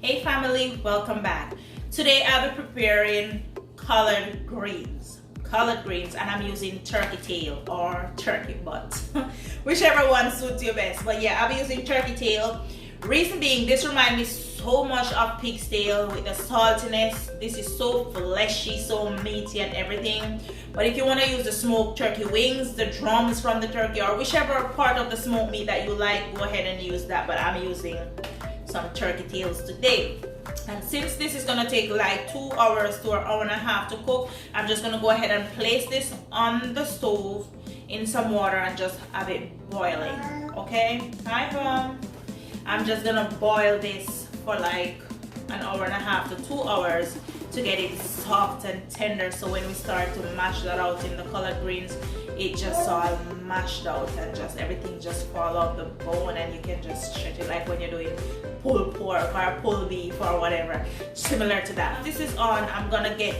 Hey family, welcome back. Today I'll be preparing collard greens, and I'm using turkey tail or turkey butt, whichever one suits you best. But yeah, I'll be using turkey tail. Reason being, this reminds me so much of pig's tail with the saltiness. This is so fleshy, so meaty and everything. But if you want to use the smoked turkey wings, the drums from the turkey, or whichever part of the smoked meat that you like, go ahead and use that. But I'm using some turkey tails today. And since this is gonna take like 2 hours to an hour and a half to cook, I'm just gonna go ahead and place this on the stove in some water and just have it boiling. Okay? Hi Mom. I'm just gonna boil this for like an hour and a half to 2 hours to get it soft and tender, so when we start to mash that out in the collard greens, it just all mashed out and just everything just fall off the bone, and you can just stretch it like when you're doing pulled pork or pulled beef or whatever, similar to that. This is on. I'm gonna get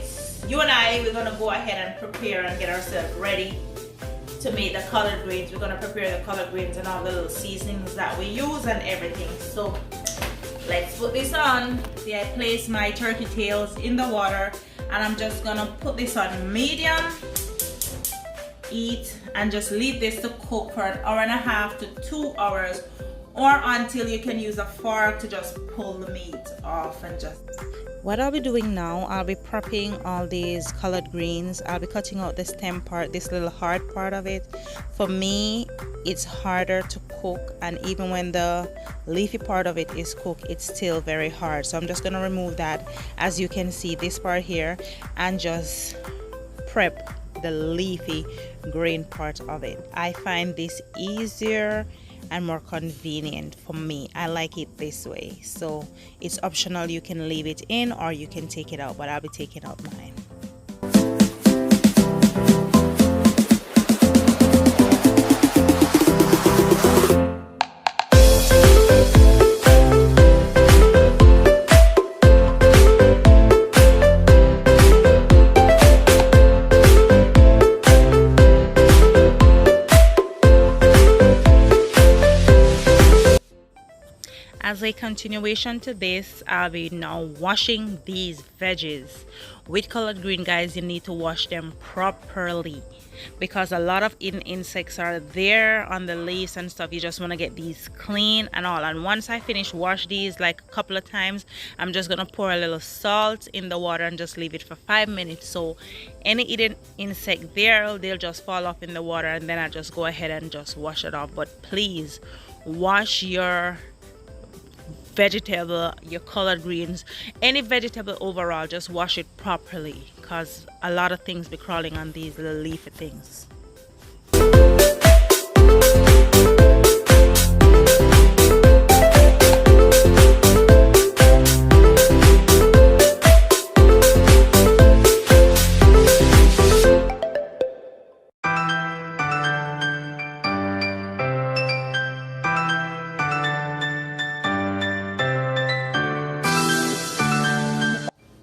you and we're gonna go ahead and prepare and get ourselves ready to make the collard greens. We're gonna prepare the collard greens and all the little seasonings that we use and everything. So let's put this on. See, I placed my turkey tails in the water and I'm just gonna put this on medium heat and just leave this to cook for an hour and a half to 2 hours, or until you can use a fork to just pull the meat off. And just what I'll be doing now, I'll be prepping all these collard greens. I'll be cutting out the stem part, this little hard part of it. For me, it's harder to cook, and even when the leafy part of it is cooked, it's still very hard. So I'm just gonna remove that, as you can see, this part here, and just prep the leafy green part of it. I find this easier and more convenient for me. I like it this way. So it's optional, you can leave it in or you can take it out, but I'll be taking out mine. As a continuation to this, I'll be now washing these veggies. With collard green, guys, you need to wash them properly because a lot of insects are there on the leaves and stuff. You just want to get these clean and all. And once I finish wash these like a couple of times, I'm just gonna pour a little salt in the water and just leave it for 5 minutes. So any eating insect there, they'll just fall off in the water, and then I just go ahead and just wash it off. But please wash your vegetable, your collard greens, any vegetable overall, just wash it properly, because a lot of things be crawling on these little leafy things.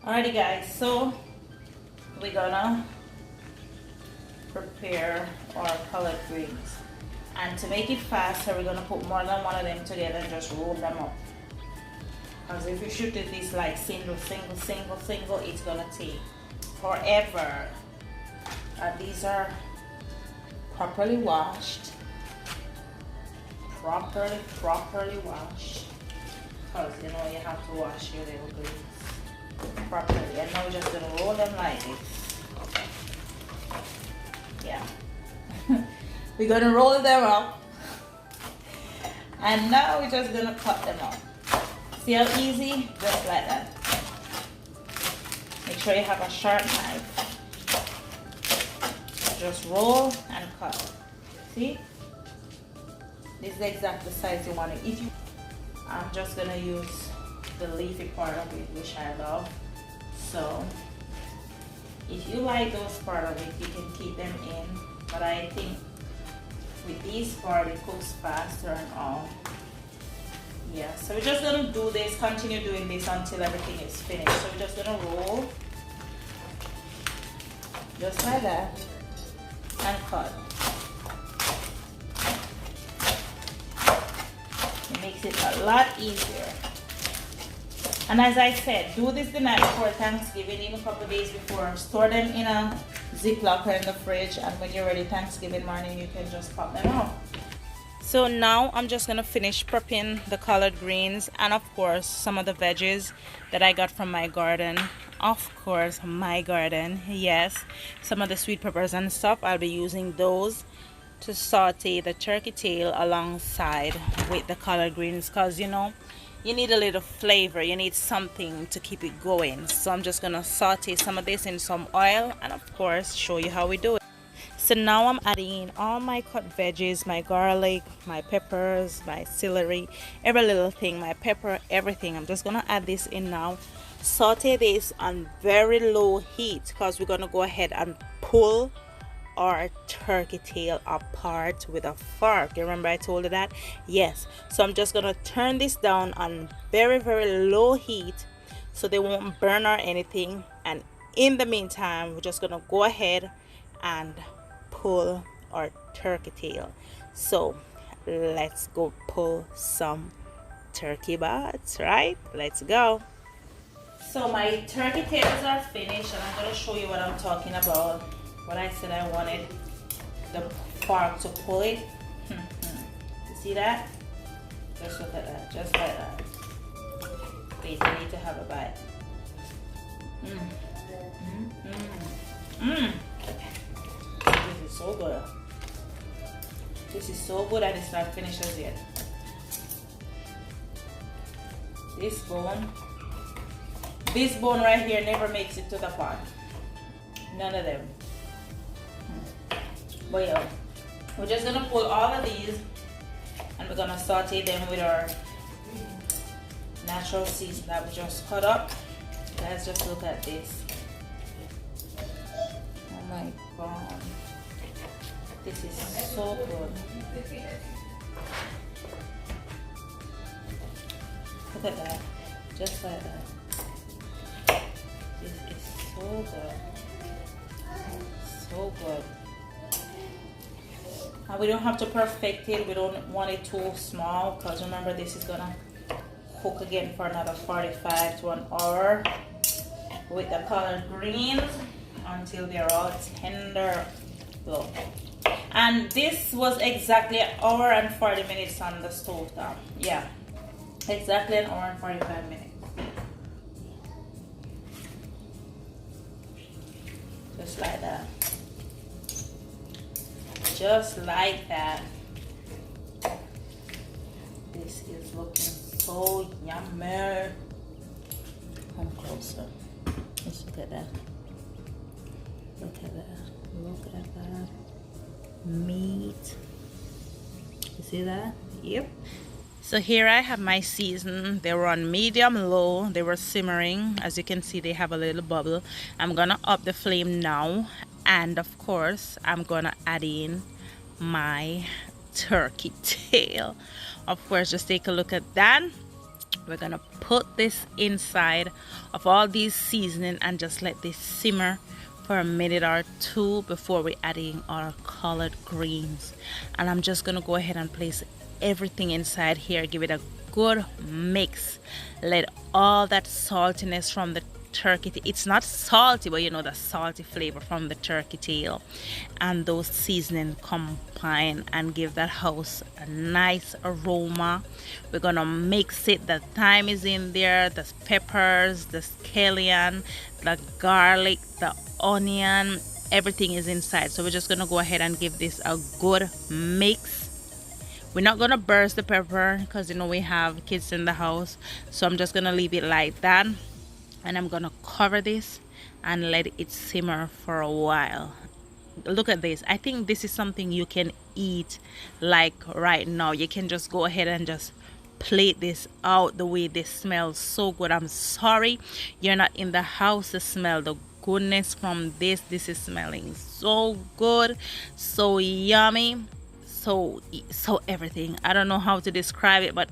Alrighty guys, so we're gonna prepare our collard greens, and to make it faster, we're gonna put more than one of them together and just roll them up, because if you shoot this like single, it's gonna take forever. These are properly washed, properly washed, because you know you have to wash your little greens properly. And now we're just gonna roll them like this. Yeah. We're gonna roll them up, and now we're just gonna cut them up. See how easy? Just like that. Make sure you have a sharp knife. Just roll and cut. See? This is exactly the size you want it. If you, I'm just gonna use the leafy part of it, which I love. So if you like those part of it, you can keep them in, but I think with this part it cooks faster and all. Yeah, so we're just gonna do this, continue doing this until everything is finished. So we're just gonna roll just like that and cut. It makes it a lot easier. And as I said, do this the night before Thanksgiving, even a couple of days before. Store them in a Ziploc or in the fridge, and when you're ready Thanksgiving morning, you can just pop them out. So now I'm just gonna finish prepping the collard greens and of course some of the veggies that I got from my garden. Of course, my garden, yes. Some of the sweet peppers and stuff, I'll be using those to saute the turkey tail alongside with the collard greens, because you know you need a little flavor, you need something to keep it going. So I'm just gonna saute some of this in some oil and of course show you how we do it. So now I'm adding all my cut veggies, my garlic, my peppers, my celery, every little thing, my pepper, everything. I'm just gonna add this in now. Saute this on very low heat because we're gonna go ahead and pull our turkey tail apart with a fork. You remember I told you that? Yes. So I'm just gonna turn this down on very low heat so they won't burn or anything. And in the meantime, we're just gonna go ahead and pull our turkey tail. So let's go pull some turkey butts, right? Let's go. So my turkey tails are finished and I'm going to show you what I'm talking about. What I said I wanted the fork to pull it. You see that? Just look at that, just like that. Wait, I need to have a bite. This is so good. This is so good and it's not finished as yet. This bone right here never makes it to the pot. None of them. But yeah, we're just gonna pull all of these and we're gonna saute them with our natural season that we just cut up. Let's just look at this. Oh my god. This is so good. Look at that. Just like that. This is so good. So good. And we don't have to perfect it. We don't want it too small because remember this is gonna cook again for another 45 to an hour with the collard greens until they're all tender. Look. And this was exactly an hour and 40 minutes on the stove top. Yeah, exactly an hour and 45 minutes. Just like that. Just like that. This is looking so yummy. Come closer. Let's look at that. Look at that. Look at that. Meat. You see that? Yep. So here I have my season. They were on medium low. They were simmering. As you can see, they have a little bubble. I'm gonna up the flame now, and of course I'm gonna add in my turkey tail. Of course, just take a look at that. We're gonna put this inside of all these seasoning and just let this simmer for a minute or two before we adding our collard greens. And I'm just gonna go ahead and place everything inside here, give it a good mix, let all that saltiness from the turkey, it's not salty, but you know the salty flavor from the turkey tail and those seasoning combine and give that house a nice aroma. We're gonna mix it. The thyme is in there, the peppers, the scallion, the garlic, the onion, everything is inside. So we're just gonna go ahead and give this a good mix. We're not gonna burst the pepper because you know we have kids in the house, so I'm just gonna leave it like that, and I'm gonna cover this and let it simmer for a while. Look at this. I think this is something you can eat like right now. You can just go ahead and just plate this out the way this smells so good. I'm sorry you're not in the house to smell the goodness from this. This is smelling so good, so yummy, so everything. I don't know how to describe it, but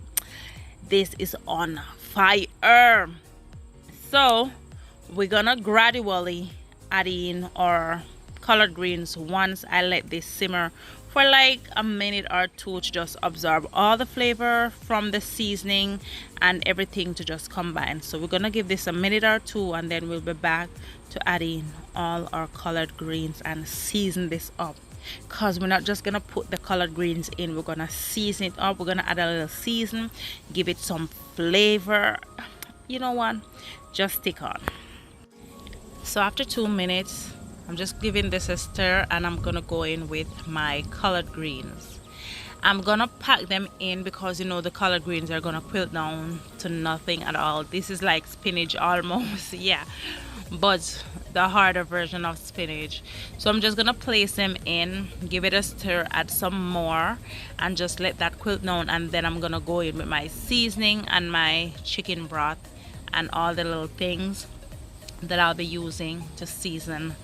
this is on fire. So we're gonna gradually add in our collard greens once I let this simmer for like a minute or two to just absorb all the flavor from the seasoning and everything to just combine. So we're gonna give this a minute or two, and then we'll be back to add in all our collard greens and season this up, because we're not just gonna put the collard greens in, we're gonna season it up. We're gonna add a little season, give it some flavor. You know what, just stick on. So after 2 minutes, I'm just giving this a stir, and I'm gonna go in with my collard greens. I'm gonna pack them in because, you know, the collard greens are gonna quilt down to nothing at all. This is like spinach almost. Yeah, but the harder version of spinach. So I'm just gonna place them in, give it a stir, add some more, and just let that quilt down. And then I'm gonna go in with my seasoning and my chicken broth and all the little things that I'll be using to season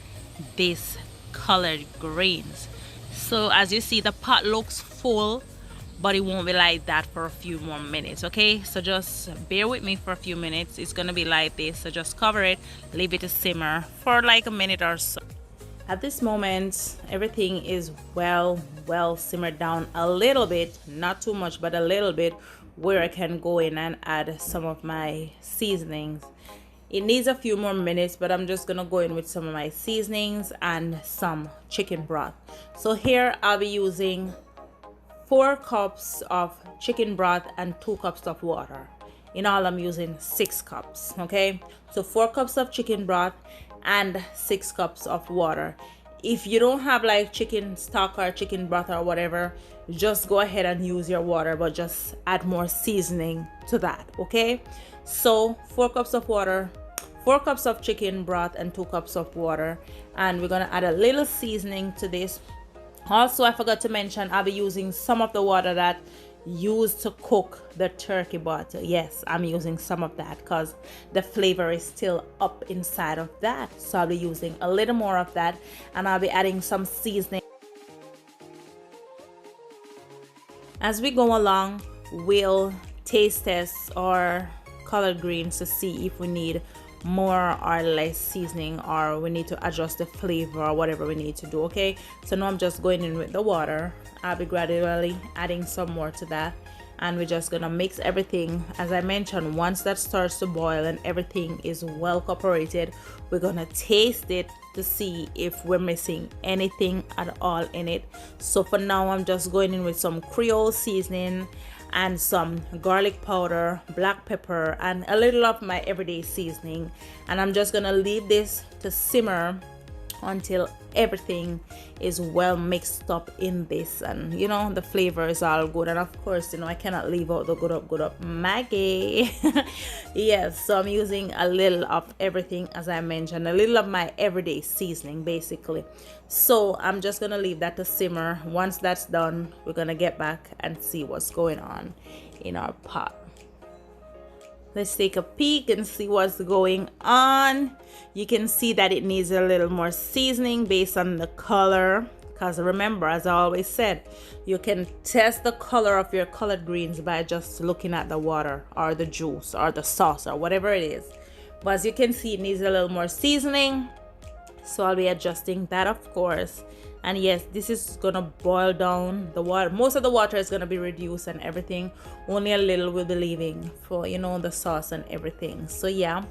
this collard greens. So as you see, the pot looks full, but it won't be like that for a few more minutes. Okay, so just bear with me for a few minutes. It's gonna be like this, so just cover it, leave it to simmer for like a minute or so. At this moment, everything is well simmered down a little bit, not too much, but a little bit, where I can go in and add some of my seasonings. It needs a few more minutes, but I'm just gonna go in with some of my seasonings and some chicken broth. So here I'll be using 4 cups of chicken broth and 2 cups of water. In all, I'm using 6 cups. Okay, so 4 cups of chicken broth and 6 cups of water. If you don't have like chicken stock or chicken broth or whatever, just go ahead and use your water, but just add more seasoning to that. Okay, so 4 cups of water, 4 cups of chicken broth, and 2 cups of water, and we're gonna add a little seasoning to this. Also, I forgot to mention, I'll be using some of the water that used to cook the turkey butt. Yes, I'm using some of that because the flavor is still up inside of that, so I'll be using a little more of that, and I'll be adding some seasoning. As we go along, we'll taste test our collard greens to see if we need more or less seasoning, or we need to adjust the flavor, or whatever we need to do. Okay, so now I'm just going in with the water. I'll be gradually adding some more to that, and we're just gonna mix everything. As I mentioned, once that starts to boil and everything is well cooperated, we're gonna taste it to see if we're missing anything at all in it. So for now, I'm just going in with some Creole seasoning and some garlic powder, black pepper, and a little of my everyday seasoning, and I'm just gonna leave this to simmer until everything is well mixed up in this, and you know, the flavor is all good. And of course, you know, I cannot leave out the good up Maggie. Yes, so I'm using a little of everything, as I mentioned, a little of my everyday seasoning basically. So I'm just gonna leave that to simmer. Once that's done, we're gonna get back and see what's going on in our pot. Let's take a peek and see what's going on. You can see that it needs a little more seasoning based on the color, because remember, as I always said, you can test the color of your collard greens by just looking at the water or the juice or the sauce or whatever it is. But as you can see, it needs a little more seasoning, so I'll be adjusting that, of course. And yes, this is gonna boil down the water. Most of the water is gonna be reduced and everything. Only a little will be leaving for, you know, the sauce and everything. So yeah,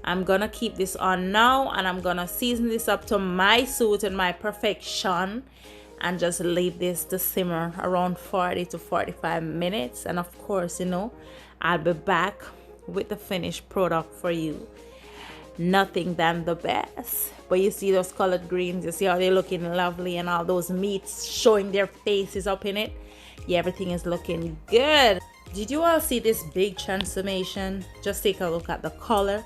I'm gonna keep this on now, and I'm gonna season this up to my suit and my perfection, and just leave this to simmer around 40 to 45 minutes. And of course, you know, I'll be back with the finished product for you. Nothing than the best. But you see those collard greens, you see how they're looking lovely, and all those meats showing their faces up in it. Yeah, everything is looking good. Did you all see this big transformation? Just take a look at the color,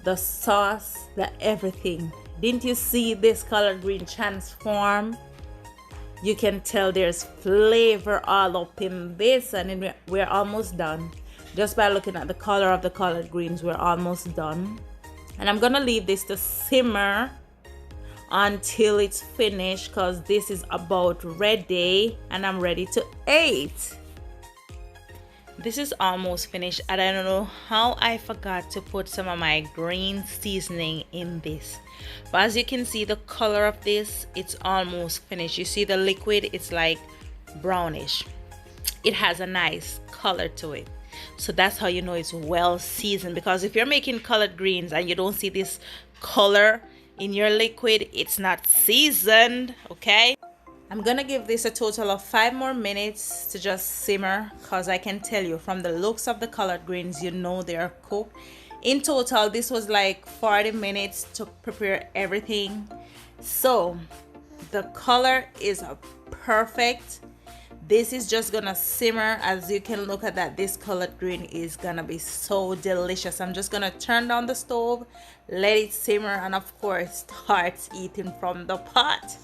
the sauce, the everything. Didn't you see this collard green transform? You can tell there's flavor all up in this, and we're almost done. Just by looking at the color of the collard greens, we're almost done. And I'm gonna leave this to simmer until it's finished, because this is about ready and I'm ready to eat. This is almost finished, and I don't know how I forgot to put some of my green seasoning in this. But as you can see, the color of this, it's almost finished. You see the liquid, it's like brownish. It has a nice color to it. So that's how you know it's well seasoned, because if you're making colored greens and you don't see this color in your liquid, it's not seasoned, okay? I'm gonna give this a total of 5 more minutes to just simmer, because I can tell you from the looks of the colored greens, you know they are cooked. In total, this was like 40 minutes to prepare everything. So the color is perfect. This is just gonna simmer. As you can look at that, this colored green is gonna be so delicious. I'm just gonna turn down the stove, let it simmer, and of course start eating from the pot.